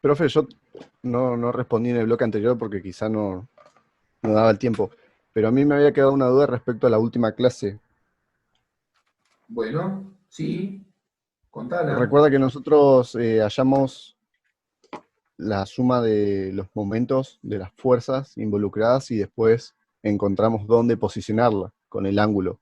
Profe, yo no respondí en el bloque anterior porque quizá no daba el tiempo, pero a mí me había quedado una duda respecto a la última clase. Bueno, sí, contala. Recuerda que nosotros hallamos la suma de los momentos de las fuerzas involucradas y después encontramos dónde posicionarla con el ángulo.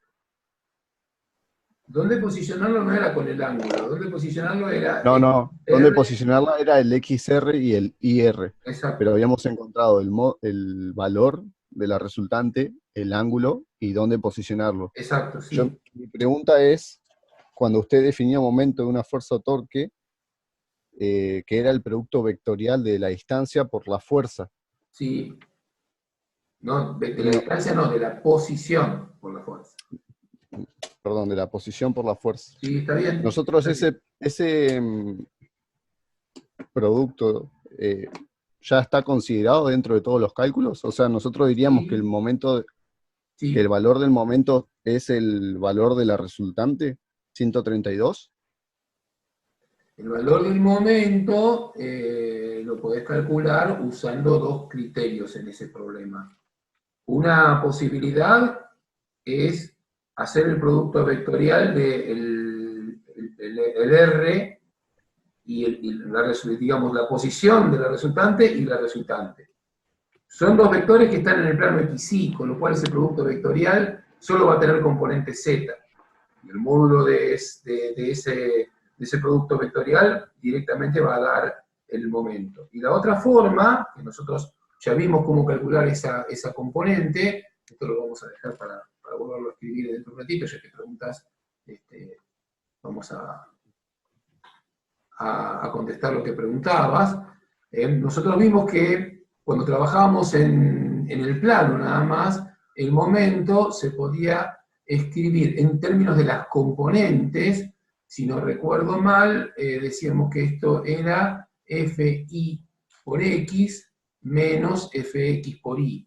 ¿Dónde posicionarlo no era con el ángulo? ¿Dónde posicionarlo era No, dónde R? posicionarla era el XR y el IR, pero Exacto, habíamos encontrado el valor de la resultante, el ángulo y dónde posicionarlo. exacto, sí. Mi pregunta es, cuando usted definía momento de una fuerza o torque, que era el producto vectorial de la distancia por la fuerza, Sí, no, de y la no, distancia no, de la posición por la fuerza. perdón, de la posición por la fuerza. Sí, está bien, Nosotros está bien. ese producto ya está considerado dentro de todos los cálculos, o sea, nosotros diríamos que Sí, que el sí. valor del momento es el valor de la resultante, 132. El valor del momento lo podés calcular usando dos criterios en ese problema. Una posibilidad es hacer el producto vectorial de el R digamos, la posición de la resultante y la resultante. Son dos vectores que están en el plano XY, con lo cual ese producto vectorial solo va a tener componente Z. Y el módulo de ese producto vectorial directamente va a dar el momento. Y la otra forma, que nosotros ya vimos cómo calcular esa componente, esto lo vamos a dejar para volverlo a escribir dentro de un ratito, ya que preguntas, vamos a contestar lo que preguntabas. Nosotros vimos que cuando trabajábamos en el plano nada más, el momento se podía escribir en términos de las componentes. Si no recuerdo mal, decíamos que esto era Fi por X menos Fx por Y.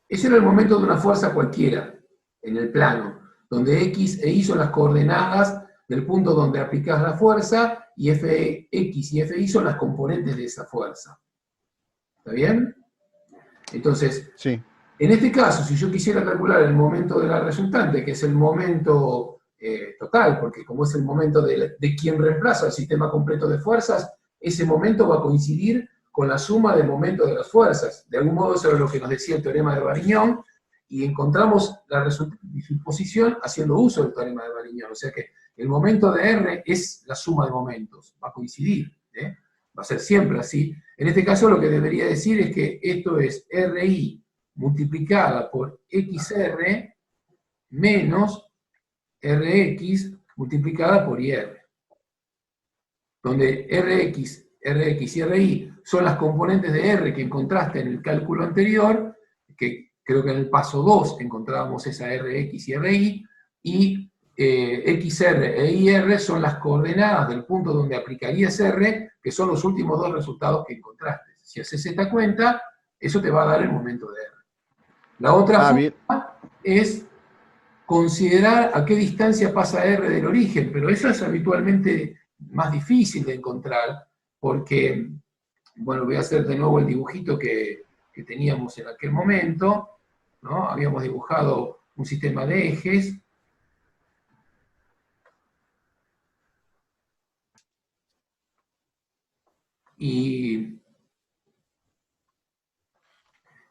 Ese era el momento de una fuerza cualquiera en el plano, donde X e Y son las coordenadas del punto donde aplicas la fuerza y Fx y Fi son las componentes de esa fuerza. ¿Está bien? Entonces, Sí, en este caso, si yo quisiera calcular el momento de la resultante, que es el momento total, porque como es el momento de quien reemplaza el sistema completo de fuerzas, ese momento va a coincidir con la suma del momento de las fuerzas. De algún modo eso era lo que nos decía el teorema de Varignon, y encontramos la resultante y su posición haciendo uso del teorema de Varignon. O sea que el momento de R es la suma de momentos, va a coincidir, va a ser siempre así. En este caso lo que debería decir es que esto es RI multiplicada por XR menos RX multiplicada por IR, donde RX y RI son las componentes de R que encontraste en el cálculo anterior, que creo que en el paso 2 encontrábamos esa RX y RI, y XR e IR son las coordenadas del punto donde aplicarías R, que son los últimos dos resultados que encontraste. Si haces esta cuenta, eso te va a dar el momento de R. La otra bien, forma es considerar a qué distancia pasa R del origen, pero eso es habitualmente más difícil de encontrar, porque, bueno, voy a hacer de nuevo el dibujito que teníamos en aquel momento, ¿no? Habíamos dibujado un sistema de ejes, y,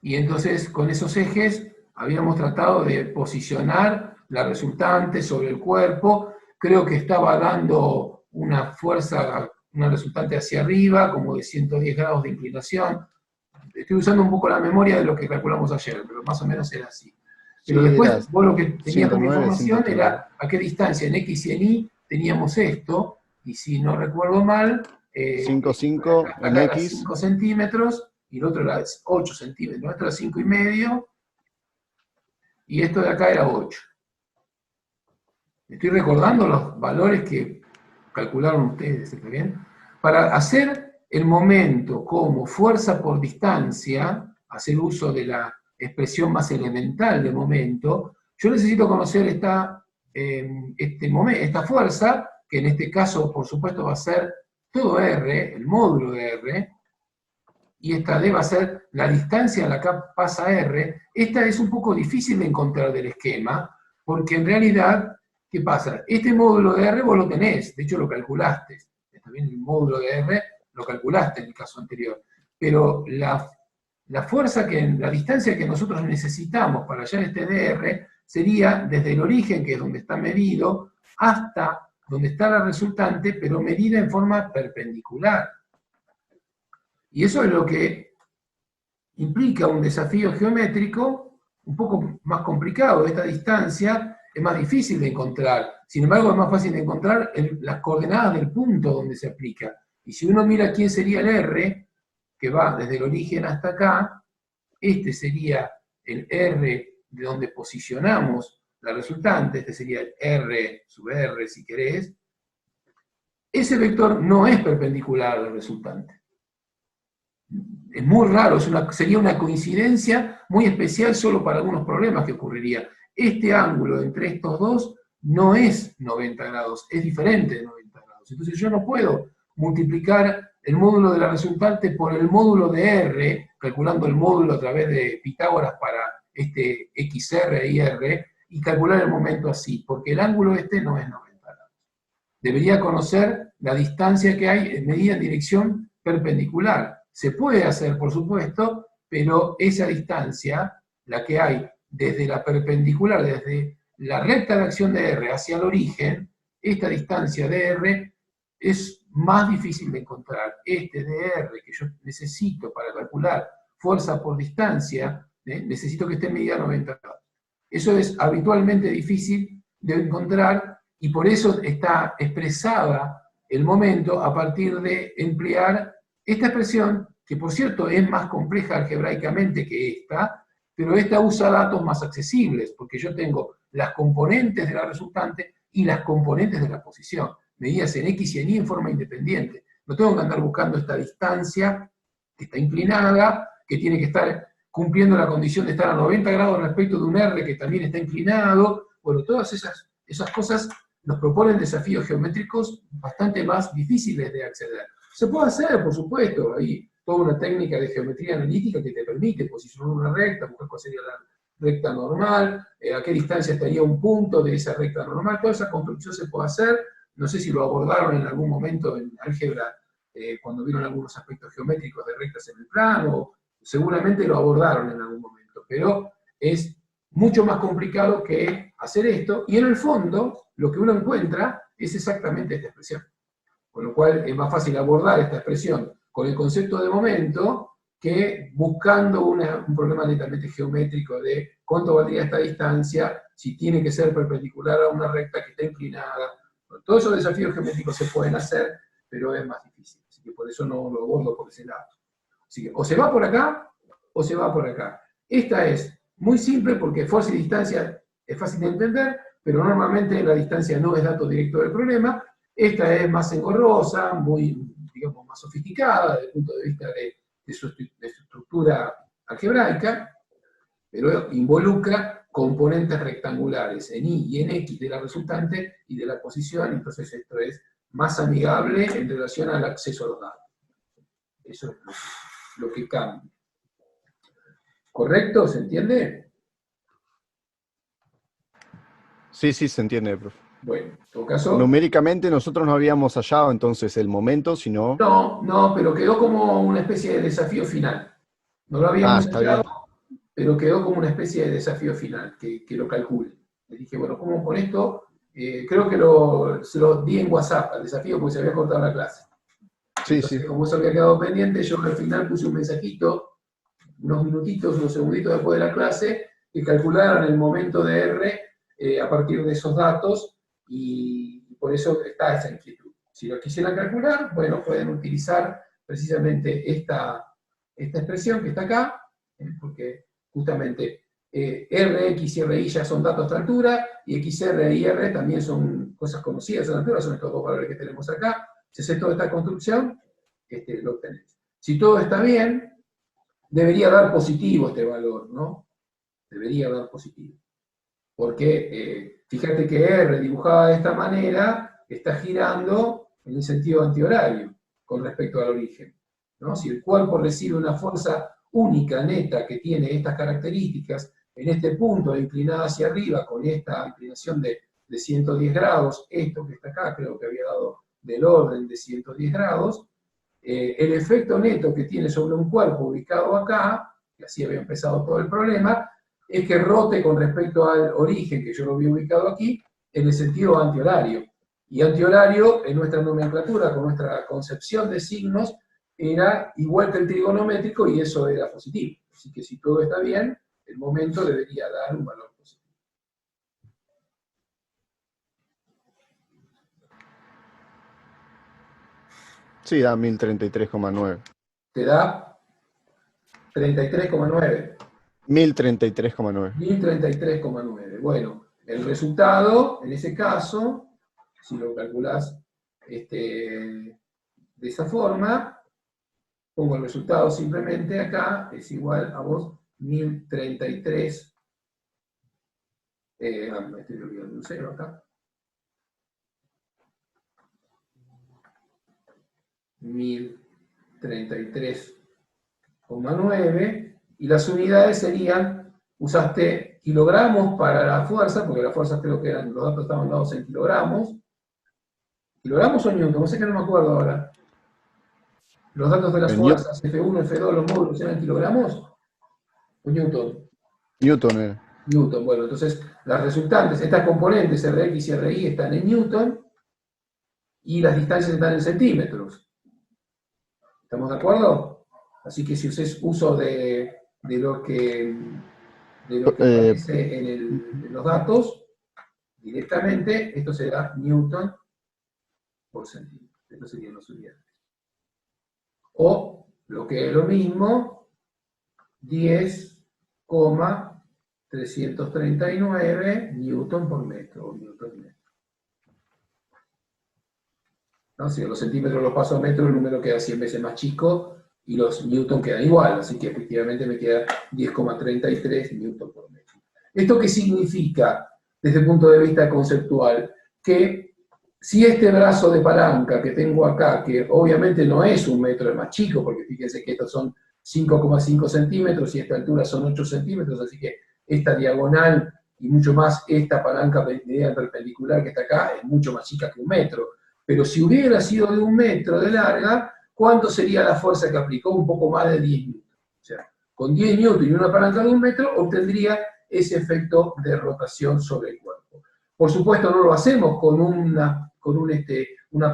y entonces con esos ejes habíamos tratado de posicionar la resultante sobre el cuerpo. Creo que estaba dando una fuerza, una resultante hacia arriba, como de 110 grados de inclinación. Estoy usando un poco la memoria de lo que calculamos ayer, pero más o menos era así. Pero sí, era después vos lo que tenías como 109, información 132. era a qué distancia en X y en Y teníamos esto, y si no recuerdo mal, 5,5 en acá era X, 5 centímetros y el otro era 8 centímetros, esto era 5 y medio y esto de acá era 8. Estoy recordando los valores que calcularon ustedes, ¿está bien? Para hacer el momento como fuerza por distancia, hacer uso de la expresión más elemental de momento, yo necesito conocer esta fuerza, que en este caso, por supuesto, va a ser todo R, el módulo de R, y esta D va a ser la distancia a la que pasa R. Esta es un poco difícil de encontrar del esquema, porque en realidad, ¿qué pasa? Este módulo de R vos lo tenés, de hecho lo calculaste. También el módulo de R lo calculaste en el caso anterior. Pero la fuerza, la distancia que nosotros necesitamos para hallar este DR sería desde el origen, que es donde está medido, hasta donde está la resultante, pero medida en forma perpendicular. Y eso es lo que implica un desafío geométrico un poco más complicado. Esta distancia es más difícil de encontrar. Sin embargo, es más fácil de encontrar las coordenadas del punto donde se aplica. Y si uno mira quién sería el R, que va desde el origen hasta acá, este sería el R de donde posicionamos la resultante, este sería el R sub R, si querés. Ese vector no es perpendicular al resultante. Es muy raro, sería una coincidencia muy especial solo para algunos problemas que ocurriría. Este ángulo entre estos dos no es 90 grados, es diferente de 90 grados. Entonces yo no puedo multiplicar el módulo de la resultante por el módulo de R, calculando el módulo a través de Pitágoras para este XR y R, y calcular el momento así, porque el ángulo este no es 90 grados. Debería conocer la distancia que hay medida en dirección perpendicular. Se puede hacer, por supuesto, pero esa distancia, la que hay desde la perpendicular, desde la recta de acción de R hacia el origen, esta distancia de R es más difícil de encontrar. Este de R que yo necesito para calcular fuerza por distancia, necesito que esté medida a 90 grados. Eso es habitualmente difícil de encontrar y por eso está expresada el momento a partir de emplear esta expresión, que por cierto es más compleja algebraicamente que esta, pero esta usa datos más accesibles, porque yo tengo las componentes de la resultante y las componentes de la posición, medidas en X y en Y en forma independiente. No tengo que andar buscando esta distancia que está inclinada, que tiene que estar cumpliendo la condición de estar a 90 grados respecto de un R que también está inclinado. Bueno, todas esas cosas nos proponen desafíos geométricos bastante más difíciles de acceder. Se puede hacer, por supuesto, hay toda una técnica de geometría analítica que te permite posicionar una recta, buscar cuál sería la recta normal, a qué distancia estaría un punto de esa recta normal, toda esa construcción se puede hacer. No sé si lo abordaron en algún momento en álgebra, cuando vieron algunos aspectos geométricos de rectas en el plano, seguramente lo abordaron en algún momento, pero es mucho más complicado que hacer esto, y en el fondo lo que uno encuentra es exactamente esta expresión. Con lo cual es más fácil abordar esta expresión con el concepto de momento que buscando un problema netamente geométrico de cuánto valdría esta distancia, si tiene que ser perpendicular a una recta que está inclinada. Bueno, todos esos desafíos geométricos se pueden hacer, pero es más difícil. Así que por eso no lo abordo por ese lado. Así que o se va por acá o se va por acá. Esta es muy simple porque fuerza y distancia es fácil de entender, pero normalmente la distancia no es dato directo del problema. Esta es más engorrosa, muy, digamos, más sofisticada desde el punto de vista de su estructura algebraica, pero involucra componentes rectangulares en Y y en X de la resultante y de la posición, entonces esto es más amigable en relación al acceso a los datos. Eso es lo que cambia. ¿Correcto? ¿Se entiende? Sí, sí, se entiende, profe. Bueno, en todo caso... Numéricamente nosotros no habíamos hallado entonces el momento, sino... No, pero quedó como una especie de desafío final. No lo habíamos está hallado, bien. pero quedó como una especie de desafío final, que lo calcule. Le dije, bueno, ¿cómo con esto? Creo que se lo di en WhatsApp al desafío porque se había cortado la clase. Sí, Entonces, sí. como eso había quedado pendiente, yo al final puse un mensajito, unos minutitos, unos segunditos después de la clase, que calcularon el momento de R a partir de esos datos, y por eso está esa inquietud. Si lo quisieran calcular, bueno, pueden utilizar precisamente esta expresión que está acá, porque justamente Rx y Ri ya son datos de altura, y XR y R también son cosas conocidas en la altura, son estos dos valores que tenemos acá. Si haces toda esta construcción, lo obtenés. Si todo está bien, debería dar positivo este valor, ¿no? Debería dar positivo. Porque fíjate que R dibujada de esta manera está girando en el sentido antihorario con respecto al origen, ¿no? Si el cuerpo recibe una fuerza única, neta, que tiene estas características, en este punto inclinada hacia arriba, con esta inclinación de 110 grados, esto que está acá creo que había dado del orden de 110 grados, el efecto neto que tiene sobre un cuerpo ubicado acá, que así había empezado todo el problema, es que rote con respecto al origen, que yo lo había ubicado aquí, en el sentido antihorario. Y antihorario, en nuestra nomenclatura, con nuestra concepción de signos, era igual que el trigonométrico y eso era positivo. Así que si todo está bien, el momento debería dar un valor positivo. Sí, da 1033,9. Te da 33,9. 1033,9. 1033,9. Bueno, el resultado, en ese caso, si lo calculás de esa forma, pongo el resultado simplemente acá, es igual a vos 1033. Me estoy olvidando un cero acá. 1033,9. Y las unidades serían, usaste kilogramos para la fuerza, porque las fuerzas creo que eran, los datos estaban dados en kilogramos. ¿Kilogramos o newton? No sé que no me acuerdo ahora. Los datos de las fuerzas, F1, F2, los módulos, ¿eran kilogramos o newton? Newton era. Newton, bueno, entonces las resultantes, estas componentes Rx y Ri están en newton y las distancias están en centímetros. ¿Estamos de acuerdo? Así que si uses uso de lo que aparece en los datos, directamente, esto será newton por centímetro. Estos serían los unidades. O, lo que es lo mismo, 10,339 newton por metro, o newton metro. ¿No? Si los centímetros los paso a metro, el número queda 100 veces más chico, y los newton quedan igual, así que efectivamente me queda 10,33 newton por metro. ¿Esto qué significa desde el punto de vista conceptual? Que si este brazo de palanca que tengo acá, que obviamente no es 1 metro, es más chico, porque fíjense que estos son 5,5 centímetros y esta altura son 8 centímetros, así que esta diagonal y mucho más esta palanca perpendicular que está acá es mucho más chica que 1 metro. Pero si hubiera sido de 1 metro de larga, ¿cuánto sería la fuerza que aplicó? Un poco más de 10 newton. O sea, con 10 newton y una palanca de 1 metro obtendría ese efecto de rotación sobre el cuerpo. Por supuesto no lo hacemos con una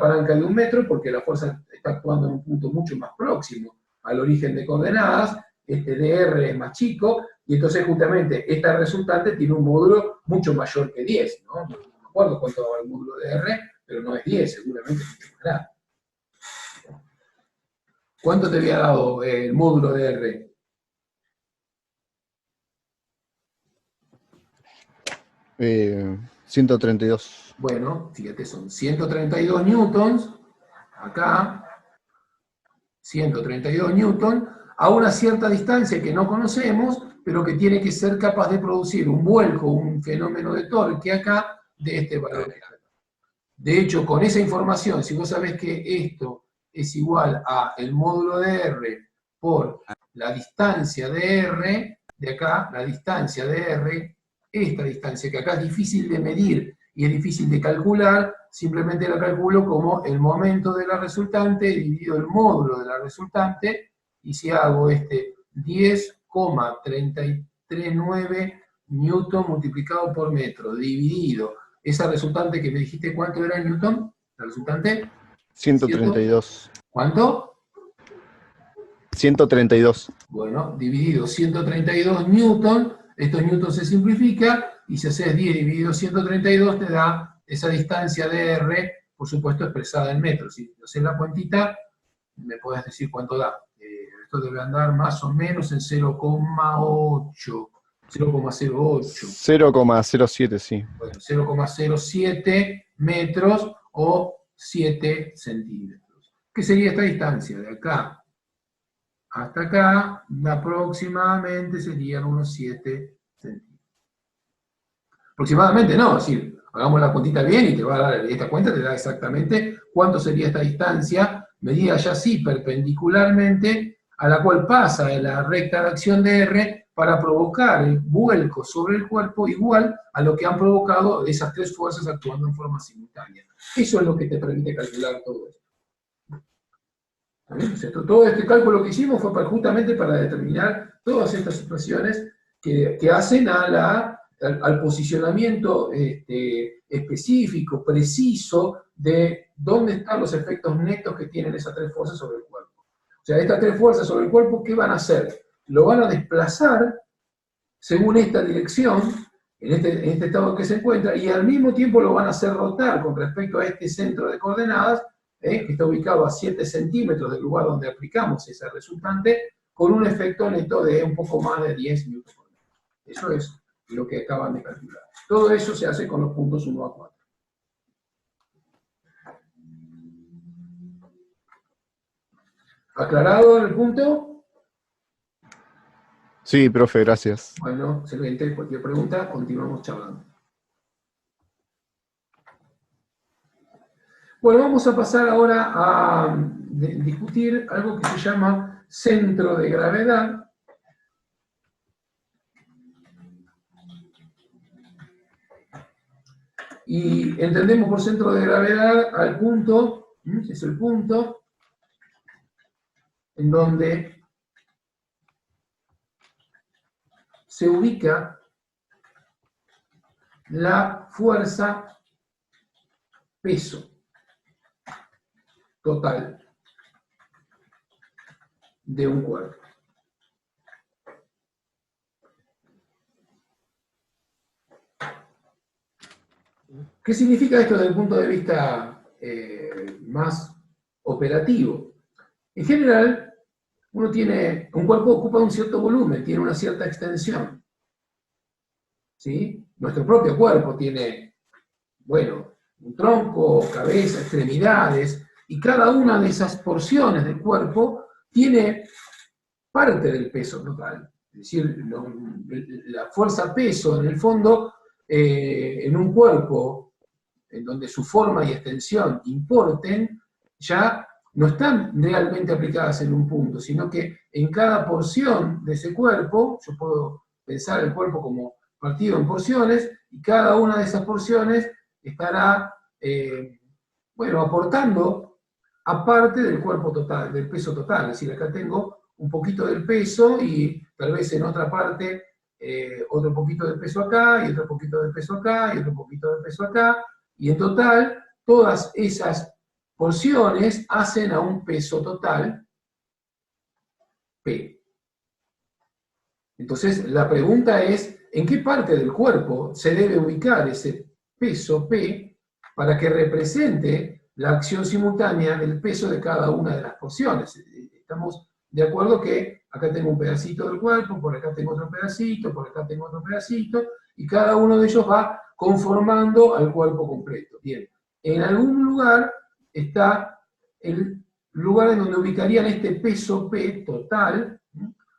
palanca de 1 metro porque la fuerza está actuando en un punto mucho más próximo al origen de coordenadas, este dr es más chico, y entonces justamente esta resultante tiene un módulo mucho mayor que 10, ¿no? No me acuerdo cuánto daba el módulo de R, pero no es 10, seguramente es mucho más grande. ¿Cuánto te había dado el módulo de R? Eh, 132. Bueno, fíjate, son 132 newtons, acá, 132 newtons, a una cierta distancia que no conocemos, pero que tiene que ser capaz de producir un vuelco, un fenómeno de torque acá, de este valor. De hecho, con esa información, si vos sabés que esto es igual a el módulo de R por la distancia de R, de acá, la distancia de R, esta distancia que acá es difícil de medir y es difícil de calcular, simplemente la calculo como el momento de la resultante dividido el módulo de la resultante, y si hago 10,339 newton multiplicado por metro, dividido esa resultante que me dijiste, ¿cuánto era en newton? ¿La resultante? 132. ¿Cuánto? 132. Bueno, dividido 132 newton, esto newton se simplifica, y si haces 10 dividido 132 te da esa distancia de R, por supuesto expresada en metros. Si haces la cuentita, me podés decir cuánto da. Esto debe andar más o menos en 0,8. 0,08. 0,07, sí. Bueno, 0,07 metros o 7 centímetros. ¿Qué sería esta distancia? De acá hasta acá, aproximadamente serían unos 7 centímetros. Aproximadamente no, es decir, hagamos la cuentita bien y te va a dar, esta cuenta te da exactamente cuánto sería esta distancia, medida ya así perpendicularmente, a la cual pasa en la recta de acción de R para provocar el vuelco sobre el cuerpo igual a lo que han provocado esas tres fuerzas actuando en forma simultánea. Eso es lo que te permite calcular todo esto. Entonces, todo este cálculo que hicimos fue justamente para determinar todas estas situaciones que hacen al posicionamiento específico, preciso, de dónde están los efectos netos que tienen esas tres fuerzas sobre el cuerpo. O sea, estas tres fuerzas sobre el cuerpo, ¿qué van a hacer? Lo van a desplazar según esta dirección, en este estado en que se encuentra, y al mismo tiempo lo van a hacer rotar con respecto a este centro de coordenadas, que está ubicado a 7 centímetros del lugar donde aplicamos ese resultante, con un efecto neto de un poco más de 10 newton por metro. Eso es lo que acaban de calcular. Todo eso se hace con los puntos 1 a 4. ¿Aclarado el punto? Sí, profe, gracias. Bueno, excelente. Cualquier pregunta, continuamos charlando. Bueno, vamos a pasar ahora a discutir algo que se llama centro de gravedad. Y entendemos por centro de gravedad al punto, es el punto en donde se ubica la fuerza peso total de un cuerpo. ¿Qué significa esto desde el punto de vista más operativo? En general, un cuerpo ocupa un cierto volumen, tiene una cierta extensión. ¿Sí? Nuestro propio cuerpo tiene, bueno, un tronco, cabeza, extremidades, y cada una de esas porciones del cuerpo tiene parte del peso total. Es decir, la fuerza peso, en el fondo, en un cuerpo en donde su forma y extensión importen, ya no están realmente aplicadas en un punto, sino que en cada porción de ese cuerpo, yo puedo pensar el cuerpo como partido en porciones, y cada una de esas porciones estará, bueno, aportando aparte del cuerpo total, del peso total. Es decir, acá tengo un poquito del peso y tal vez en otra parte otro poquito de peso acá, y otro poquito de peso acá, y otro poquito de peso acá, y en total todas esas porciones hacen a un peso total P. Entonces la pregunta es, ¿en qué parte del cuerpo se debe ubicar ese peso P para que represente la acción simultánea del peso de cada una de las porciones? Estamos de acuerdo que acá tengo un pedacito del cuerpo, por acá tengo otro pedacito, por acá tengo otro pedacito, y cada uno de ellos va conformando al cuerpo completo. Bien, en algún lugar está el lugar en donde ubicarían este peso P total.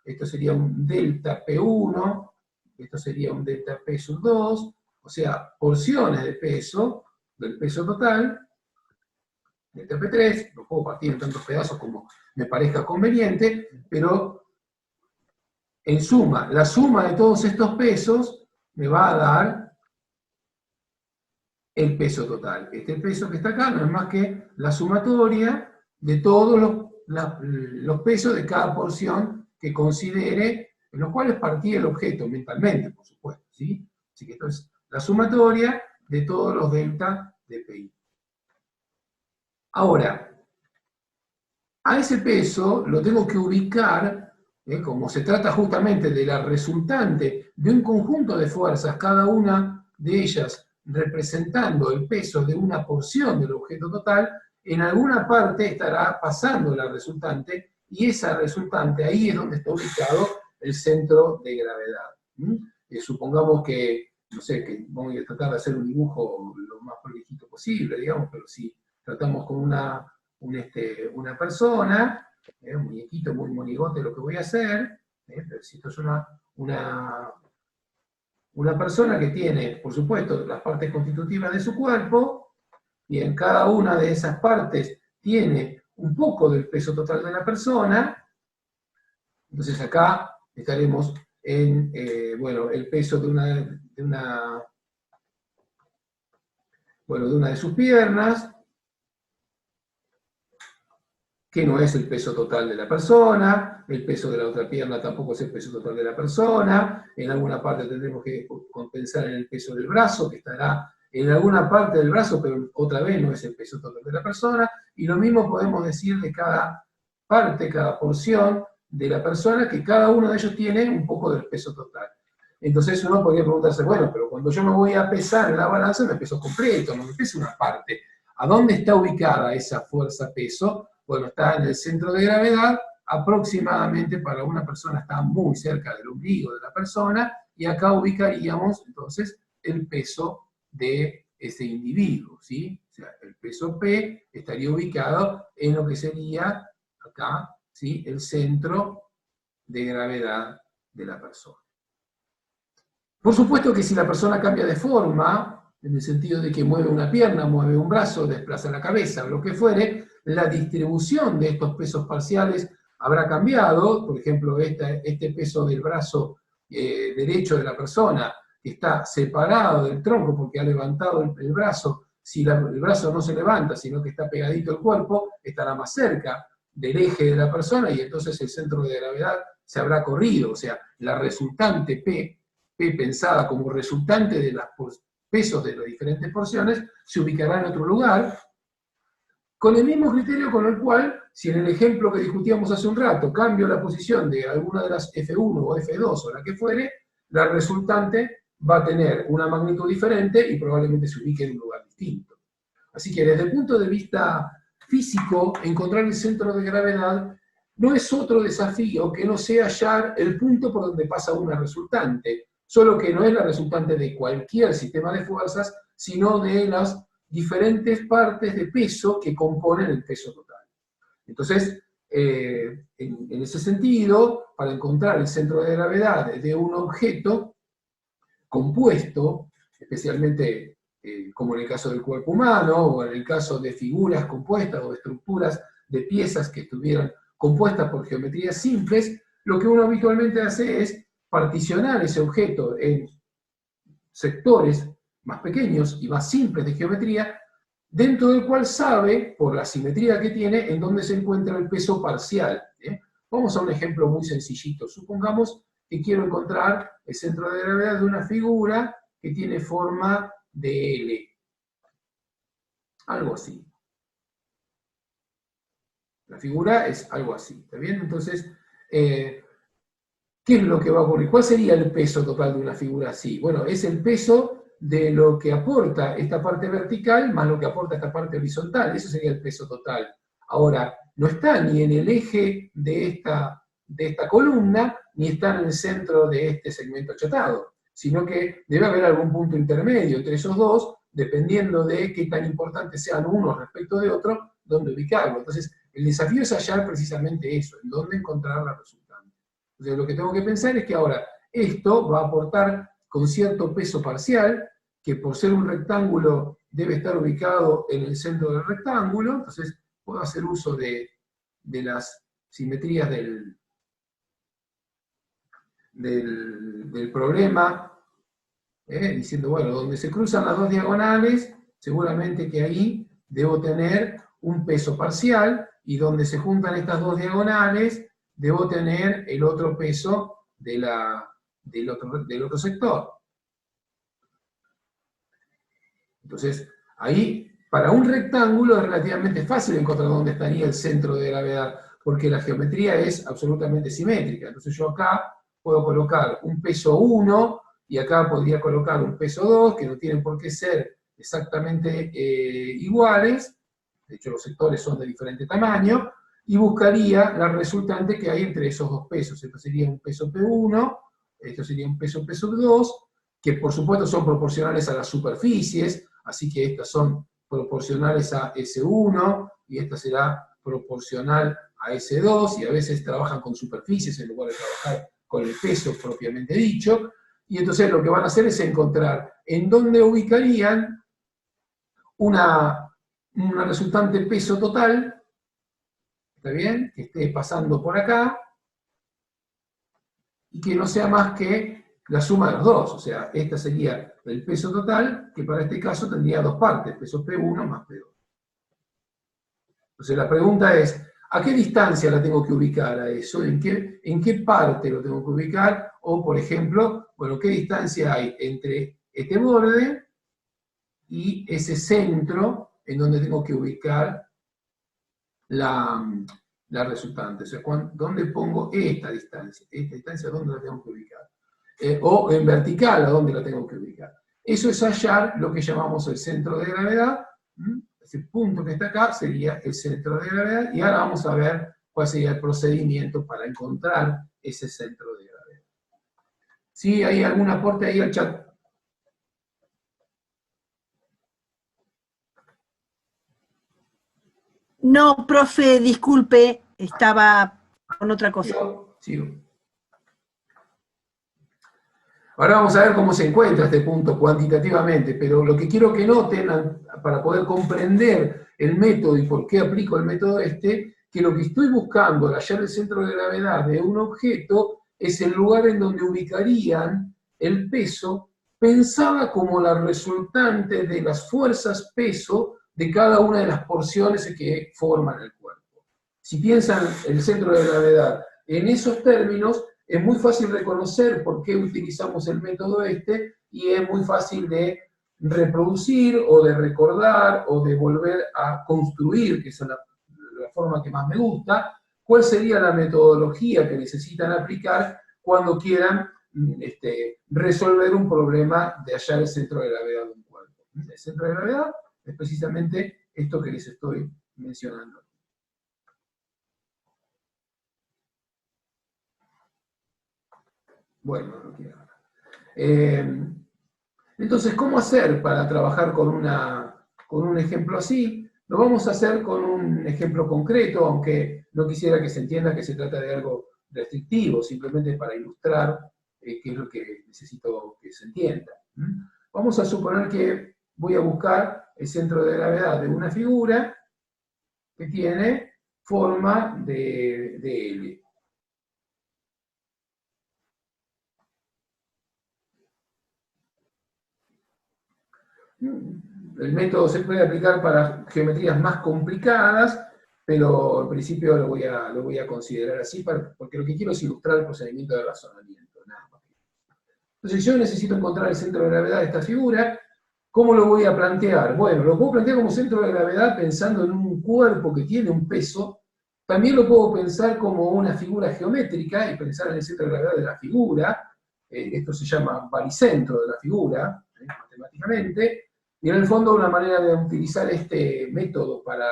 Esto sería un delta P1, esto sería un delta P sub 2, o sea, porciones de peso, del peso total, delta P3, lo puedo partir en tantos pedazos como me parezca conveniente, pero en suma, la suma de todos estos pesos me va a dar el peso total. Este peso que está acá no es más que la sumatoria de todos los pesos de cada porción que considere, en los cuales partí el objeto mentalmente, por supuesto, ¿sí? Así que esto es la sumatoria de todos los delta de PI. Ahora, a ese peso lo tengo que ubicar, como se trata justamente de la resultante de un conjunto de fuerzas, cada una de ellas representando el peso de una porción del objeto total, en alguna parte estará pasando la resultante, y esa resultante, ahí es donde está ubicado el centro de gravedad. Supongamos que, no sé, que voy a tratar de hacer un dibujo lo más prolijito posible, digamos, pero si tratamos con una persona, un muñequito muy monigote lo que voy a hacer, pero si esto es una persona que tiene, por supuesto, las partes constitutivas de su cuerpo, y en cada una de esas partes tiene un poco del peso total de la persona. Entonces acá estaremos en, bueno, el peso de una de sus piernas, que no es el peso total de la persona, el peso de la otra pierna tampoco es el peso total de la persona, en alguna parte tendremos que compensar en el peso del brazo, que estará en alguna parte del brazo, pero otra vez no es el peso total de la persona, y lo mismo podemos decir de cada parte, cada porción de la persona, que cada uno de ellos tiene un poco del peso total. Entonces uno podría preguntarse, bueno, pero cuando yo me voy a pesar en la balanza, me peso completo, no me peso una parte. ¿A dónde está ubicada esa fuerza-peso? Bueno, está en el centro de gravedad, aproximadamente para una persona está muy cerca del ombligo de la persona, y acá ubicaríamos entonces el peso de ese individuo, ¿sí? O sea, el peso P estaría ubicado en lo que sería acá, ¿sí? El centro de gravedad de la persona. Por supuesto que si la persona cambia de forma, en el sentido de que mueve una pierna, mueve un brazo, desplaza la cabeza, o lo que fuere, la distribución de estos pesos parciales habrá cambiado. Por ejemplo, este peso del brazo derecho de la persona, que está separado del tronco porque ha levantado el brazo, si el brazo no se levanta, sino que está pegadito al cuerpo, estará más cerca del eje de la persona, y entonces el centro de gravedad se habrá corrido. O sea, la resultante P pensada como resultante de los pesos de las diferentes porciones, se ubicará en otro lugar, con el mismo criterio con el cual, si en el ejemplo que discutíamos hace un rato, cambio la posición de alguna de las F1 o F2 o la que fuere, la resultante va a tener una magnitud diferente y probablemente se ubique en un lugar distinto. Así que desde el punto de vista físico, encontrar el centro de gravedad no es otro desafío que no sea hallar el punto por donde pasa una resultante, solo que no es la resultante de cualquier sistema de fuerzas, sino de las diferentes partes de peso que componen el peso total. Entonces, en ese sentido, para encontrar el centro de gravedad de un objeto compuesto, especialmente como en el caso del cuerpo humano, o en el caso de figuras compuestas o de estructuras de piezas que estuvieran compuestas por geometrías simples, lo que uno habitualmente hace es particionar ese objeto en sectores más pequeños y más simples de geometría, dentro del cual sabe, por la simetría que tiene, en dónde se encuentra el peso parcial. Vamos a un ejemplo muy sencillito. Supongamos que quiero encontrar el centro de gravedad de una figura que tiene forma de L. Algo así. La figura es algo así, ¿está bien? Entonces, ¿qué es lo que va a ocurrir? ¿Cuál sería el peso total de una figura así? Bueno, es el peso de lo que aporta esta parte vertical más lo que aporta esta parte horizontal. Eso sería el peso total. Ahora, no está ni en el eje de esta columna, ni está en el centro de este segmento achatado, sino que debe haber algún punto intermedio entre esos dos, dependiendo de qué tan importantes sean unos respecto de otro, dónde ubicarlo. Entonces, el desafío es hallar precisamente eso, en dónde encontrar la resultante. Entonces, lo que tengo que pensar es que ahora esto va a aportar con cierto peso parcial, que por ser un rectángulo debe estar ubicado en el centro del rectángulo. Entonces puedo hacer uso de las simetrías del problema, diciendo, bueno, donde se cruzan las dos diagonales, seguramente que ahí debo tener un peso parcial, y donde se juntan estas dos diagonales, debo tener el otro peso del otro sector. Entonces, ahí, para un rectángulo es relativamente fácil encontrar dónde estaría el centro de gravedad, porque la geometría es absolutamente simétrica. Entonces yo acá puedo colocar un peso 1, y acá podría colocar un peso 2, que no tienen por qué ser exactamente iguales, de hecho los sectores son de diferente tamaño, y buscaría la resultante que hay entre esos dos pesos. Esto sería un peso P1, esto sería un peso P2, que por supuesto son proporcionales a las superficies, así que estas son proporcionales a S1, y esta será proporcional a S2, y a veces trabajan con superficies en lugar de trabajar con el peso propiamente dicho. Y entonces lo que van a hacer es encontrar en dónde ubicarían una resultante peso total, ¿está bien? Que esté pasando por acá, y que no sea más que la suma de los dos. O sea, esta sería el peso total, que para este caso tendría dos partes, peso P1 más P2. Entonces la pregunta es, ¿a qué distancia la tengo que ubicar a eso? ¿En qué parte lo tengo que ubicar? O, por ejemplo, bueno, ¿qué distancia hay entre este borde y ese centro en donde tengo que ubicar la resultante? O sea, ¿dónde pongo esta distancia? Esta distancia, ¿dónde la tengo que ubicar? O en vertical, ¿a dónde la tengo que ubicar? Eso es hallar lo que llamamos el centro de gravedad. Ese punto que está acá sería el centro de gravedad, y ahora vamos a ver cuál sería el procedimiento para encontrar ese centro de gravedad. ¿Sí? ¿Hay algún aporte ahí al chat? No, profe, disculpe, estaba con otra cosa. Sigo. Ahora vamos a ver cómo se encuentra este punto cuantitativamente, pero lo que quiero que noten para poder comprender el método y por qué aplico el método que lo que estoy buscando al hallar el centro de gravedad de un objeto es el lugar en donde ubicarían el peso, pensada como la resultante de las fuerzas peso de cada una de las porciones que forman el cuerpo. Si piensan el centro de gravedad en esos términos, es muy fácil reconocer por qué utilizamos el método y es muy fácil de reproducir o de recordar o de volver a construir, que es la forma que más me gusta, cuál sería la metodología que necesitan aplicar cuando quieran resolver un problema de hallar el centro de gravedad de un cuerpo. El centro de gravedad es precisamente esto que les estoy mencionando. Bueno, no quiero. Entonces, ¿cómo hacer para trabajar con un ejemplo así? Lo vamos a hacer con un ejemplo concreto, aunque no quisiera que se entienda que se trata de algo restrictivo, simplemente para ilustrar qué es lo que necesito que se entienda. Vamos a suponer que voy a buscar el centro de gravedad de una figura que tiene forma de L. El método se puede aplicar para geometrías más complicadas, pero en principio lo voy a considerar así, porque lo que quiero es ilustrar el procedimiento de razonamiento. Nada más. Entonces yo necesito encontrar el centro de gravedad de esta figura. ¿Cómo lo voy a plantear? Bueno, lo puedo plantear como centro de gravedad pensando en un cuerpo que tiene un peso. También lo puedo pensar como una figura geométrica y pensar en el centro de gravedad de la figura. Esto se llama baricentro de la figura, matemáticamente. Y en el fondo una manera de utilizar este método para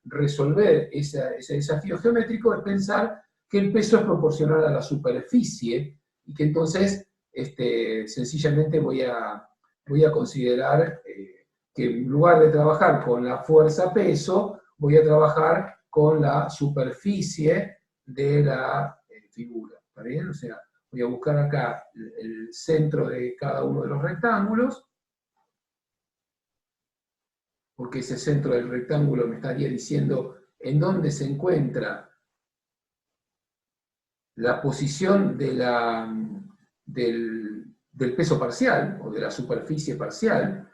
resolver ese desafío geométrico es pensar que el peso es proporcional a la superficie y que entonces sencillamente voy a considerar que en lugar de trabajar con la fuerza peso, voy a trabajar con la superficie de la figura. ¿Está bien? O sea, voy a buscar acá el centro de cada uno de los rectángulos, porque ese centro del rectángulo me estaría diciendo en dónde se encuentra la posición del peso parcial, o de la superficie parcial.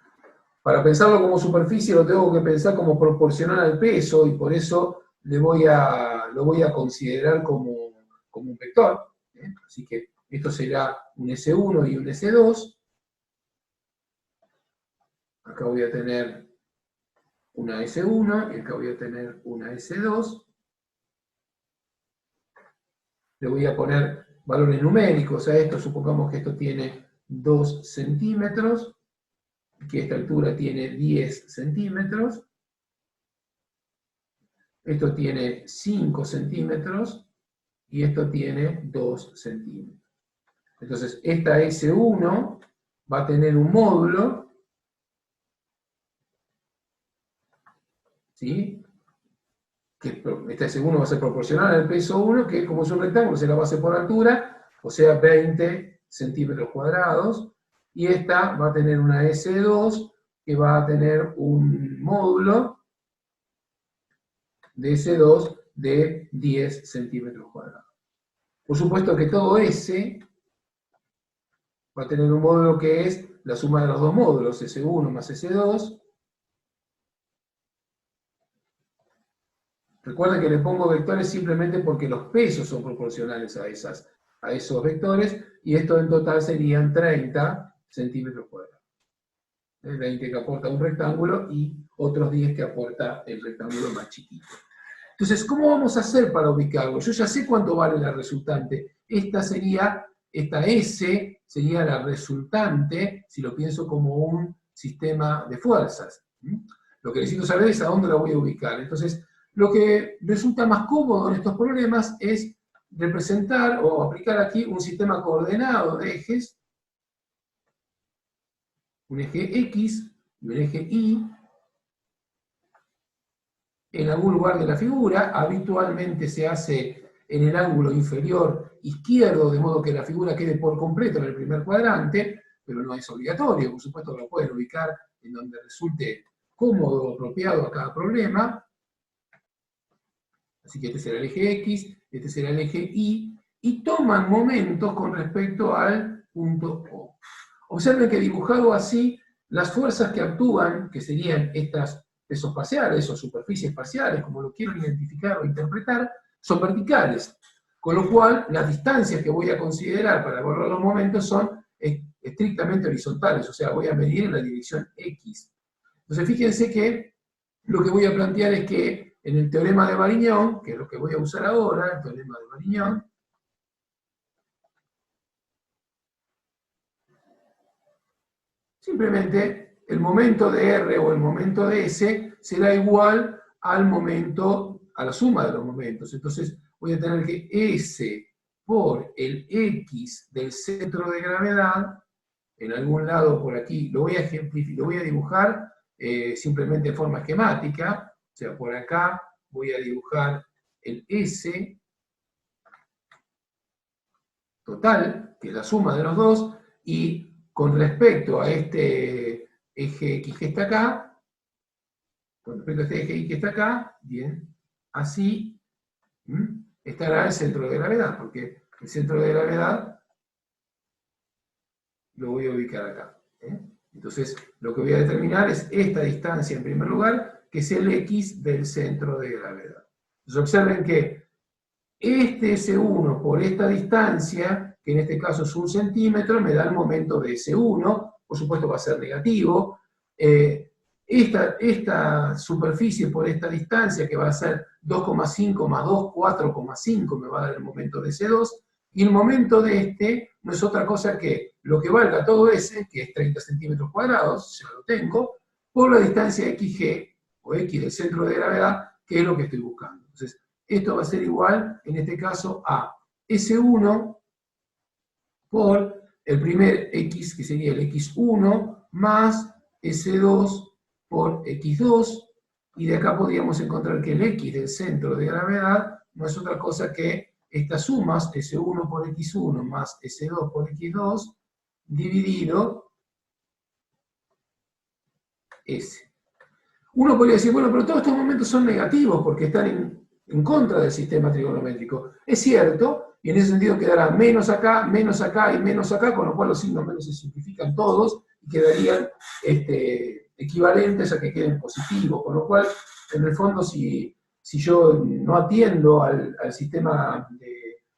Para pensarlo como superficie lo tengo que pensar como proporcional al peso, y por eso lo voy a considerar como un vector. Así que esto será un S1 y un S2. Acá voy a tener una S1 y acá voy a tener una S2. Le voy a poner valores numéricos a esto. Supongamos que esto tiene 2 centímetros, que esta altura tiene 10 centímetros. Esto tiene 5 centímetros y esto tiene 2 centímetros. Entonces, esta S1 va a tener un módulo, ¿sí? Que esta S1 va a ser proporcional al peso 1, que como es un rectángulo, será base por altura, o sea 20 centímetros cuadrados, y esta va a tener una S2 que va a tener un módulo de S2 de 10 centímetros cuadrados. Por supuesto que todo S va a tener un módulo que es la suma de los dos módulos, S1 más S2. Recuerden que le pongo vectores simplemente porque los pesos son proporcionales a esos vectores, y esto en total serían 30 centímetros cuadrados. 20 que aporta un rectángulo y otros 10 que aporta el rectángulo más chiquito. Entonces, ¿cómo vamos a hacer para ubicarlo? Yo ya sé cuánto vale la resultante. Esta S sería la resultante, si lo pienso como un sistema de fuerzas. Lo que necesito saber es a dónde la voy a ubicar. Entonces, lo que resulta más cómodo en estos problemas es representar o aplicar aquí un sistema coordenado de ejes, un eje X y un eje Y, en algún lugar de la figura. Habitualmente se hace en el ángulo inferior izquierdo, de modo que la figura quede por completo en el primer cuadrante, pero no es obligatorio, por supuesto lo pueden ubicar en donde resulte cómodo o apropiado a cada problema. Así que este será el eje X, este será el eje Y, y toman momentos con respecto al punto O. Observen que dibujado así, las fuerzas que actúan, que serían estas pesos parciales o superficies parciales, como lo quiero identificar o interpretar, son verticales. Con lo cual, las distancias que voy a considerar para evaluar los momentos son estrictamente horizontales, o sea, voy a medir en la dirección X. Entonces, fíjense que lo que voy a plantear es que en el teorema de Varignon, que es lo que voy a usar ahora, el teorema de Varignon, simplemente el momento de R o el momento de S será igual al momento, a la suma de los momentos. Entonces voy a tener que S por el X del centro de gravedad, en algún lado por aquí, lo voy a ejemplificar, lo voy a dibujar simplemente en forma esquemática, o sea, por acá voy a dibujar el S total, que es la suma de los dos, y con respecto a este eje X que está acá, con respecto a este eje Y que está acá, bien, así estará el centro de gravedad, porque el centro de gravedad lo voy a ubicar acá. Entonces, lo que voy a determinar es esta distancia en primer lugar, que es el X del centro de gravedad. Entonces, observen que este S1 por esta distancia, que en este caso es 1 centímetro, me da el momento de S1, por supuesto va a ser negativo. Esta superficie por esta distancia, que va a ser 2,5 más 2, 4,5, me va a dar el momento de S2, y el momento de este no es otra cosa que lo que valga todo S, que es 30 centímetros cuadrados, ya lo tengo, por la distancia XG, o X del centro de gravedad, que es lo que estoy buscando. Entonces, esto va a ser igual, en este caso, a S1 por el primer X, que sería el X1, más S2 por X2, y de acá podríamos encontrar que el X del centro de gravedad no es otra cosa que estas sumas, S1 por X1 más S2 por X2, dividido S. Uno podría decir, bueno, pero todos estos momentos son negativos porque están en contra del sistema trigonométrico. Es cierto, y en ese sentido quedará menos acá y menos acá, con lo cual los signos menos se simplifican todos y quedarían equivalentes a que queden positivos, con lo cual, en el fondo, si yo no atiendo al sistema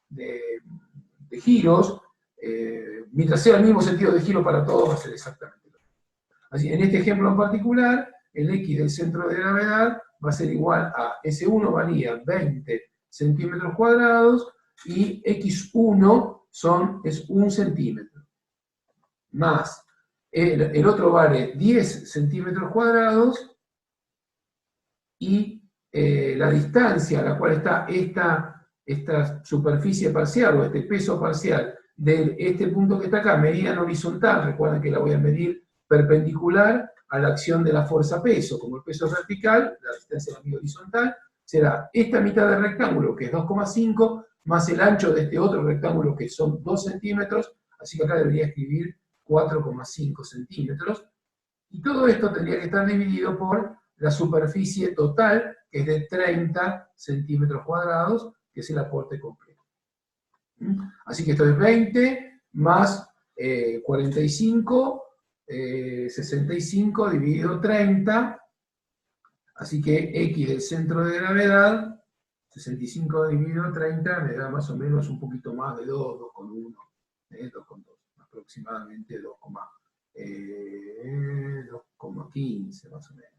de giros, mientras sea el mismo sentido de giro para todos, va a ser exactamente lo mismo. Así, en este ejemplo en particular, el X del centro de gravedad va a ser igual a S1 valía 20 centímetros cuadrados y X1 es 1 centímetro. Más, el otro vale 10 centímetros cuadrados y la distancia a la cual está esta superficie parcial o este peso parcial de este punto que está acá, medida en horizontal, recuerden que la voy a medir perpendicular a la acción de la fuerza peso. Como el peso es vertical, la distancia la mido horizontal, será esta mitad del rectángulo, que es 2,5, más el ancho de este otro rectángulo, que son 2 centímetros, así que acá debería escribir 4,5 centímetros, y todo esto tendría que estar dividido por la superficie total, que es de 30 centímetros cuadrados, que es el aporte completo. Así que esto es 20 más 45, 65 dividido 30, así que X del centro de gravedad, 65 dividido 30, me da más o menos un poquito más de 2, 2,1, 2,2, aproximadamente 2,15 más o menos,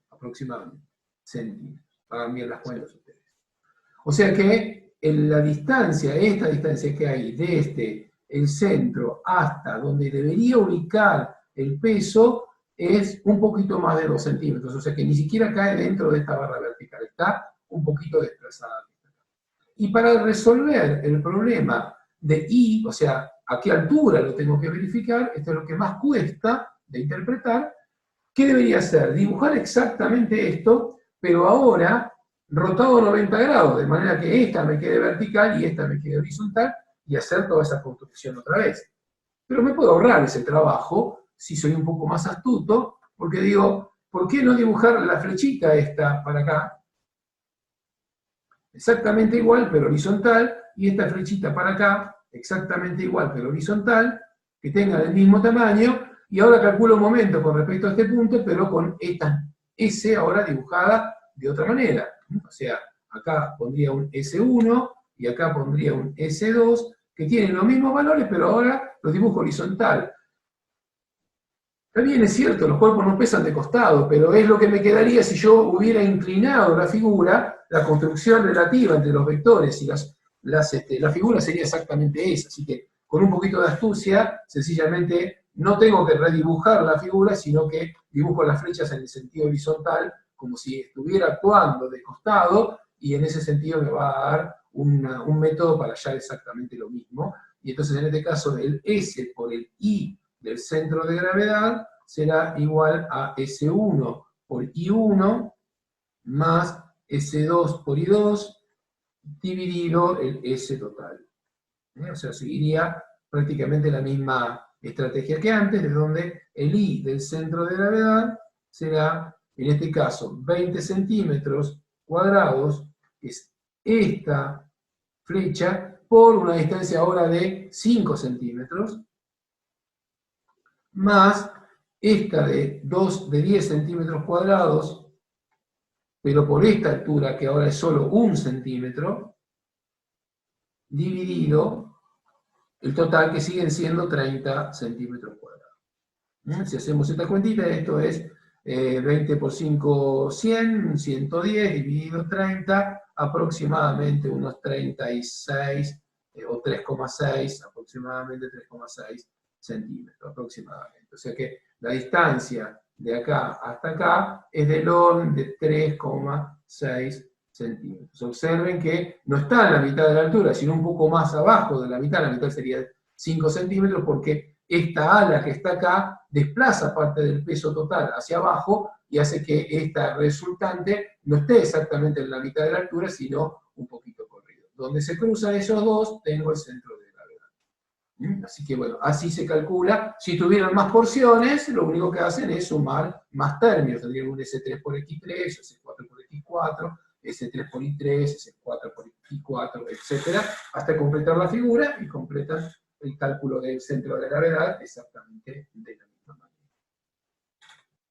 aproximadamente, centímetros. Hagan bien las cuentas ustedes. O sea que la distancia, esta distancia que hay desde el centro hasta donde debería ubicar el peso es un poquito más de 2 centímetros, o sea que ni siquiera cae dentro de esta barra vertical, está un poquito desplazada. Y para resolver el problema de I, o sea, a qué altura lo tengo que verificar, esto es lo que más cuesta de interpretar, ¿qué debería hacer? Dibujar exactamente esto, pero ahora rotado 90 grados, de manera que esta me quede vertical y esta me quede horizontal, y hacer toda esa construcción otra vez. Pero me puedo ahorrar ese trabajo si soy un poco más astuto, porque digo, ¿por qué no dibujar la flechita esta para acá? Exactamente igual, pero horizontal, y esta flechita para acá, exactamente igual, pero horizontal, que tengan el mismo tamaño, y ahora calculo un momento con respecto a este punto, pero con esta S ahora dibujada de otra manera. O sea, acá pondría un S1, y acá pondría un S2, que tienen los mismos valores, pero ahora los dibujo horizontal. También es cierto, los cuerpos no pesan de costado, pero es lo que me quedaría si yo hubiera inclinado la figura, la construcción relativa entre los vectores y la figura sería exactamente esa. Así que con un poquito de astucia, sencillamente no tengo que redibujar la figura, sino que dibujo las flechas en el sentido horizontal, como si estuviera actuando de costado, y en ese sentido me va a dar un método para hallar exactamente lo mismo. Y entonces en este caso el S por el I del centro de gravedad será igual a S1 por I1 más S2 por I2 dividido el S total. O sea, seguiría prácticamente la misma estrategia que antes, de donde el I del centro de gravedad será, en este caso, 20 centímetros cuadrados, que es esta flecha, por una distancia ahora de 5 centímetros, más esta de 10 centímetros cuadrados, pero por esta altura, que ahora es solo 1 centímetro, dividido el total, que siguen siendo 30 centímetros cuadrados. Si hacemos esta cuentita, esto es 20 por 5, 100, 110, dividido 30, aproximadamente unos 36, o 3,6, aproximadamente 3,6 centímetros, aproximadamente. O sea que la distancia de acá hasta acá es del orden de 3,6 centímetros. Observen que no está en la mitad de la altura, sino un poco más abajo de la mitad sería 5 centímetros, porque esta ala que está acá desplaza parte del peso total hacia abajo y hace que esta resultante no esté exactamente en la mitad de la altura, sino un poquito corrido. Donde se cruzan esos dos, tengo el centro de gravedad. Así que bueno, así se calcula. Si tuvieran más porciones, lo único que hacen es sumar más términos. Tendrían un S3 por X3, S4 por X4, S3 por I3, S4 por I4, etc., hasta completar la figura y completan el cálculo del centro de gravedad exactamente.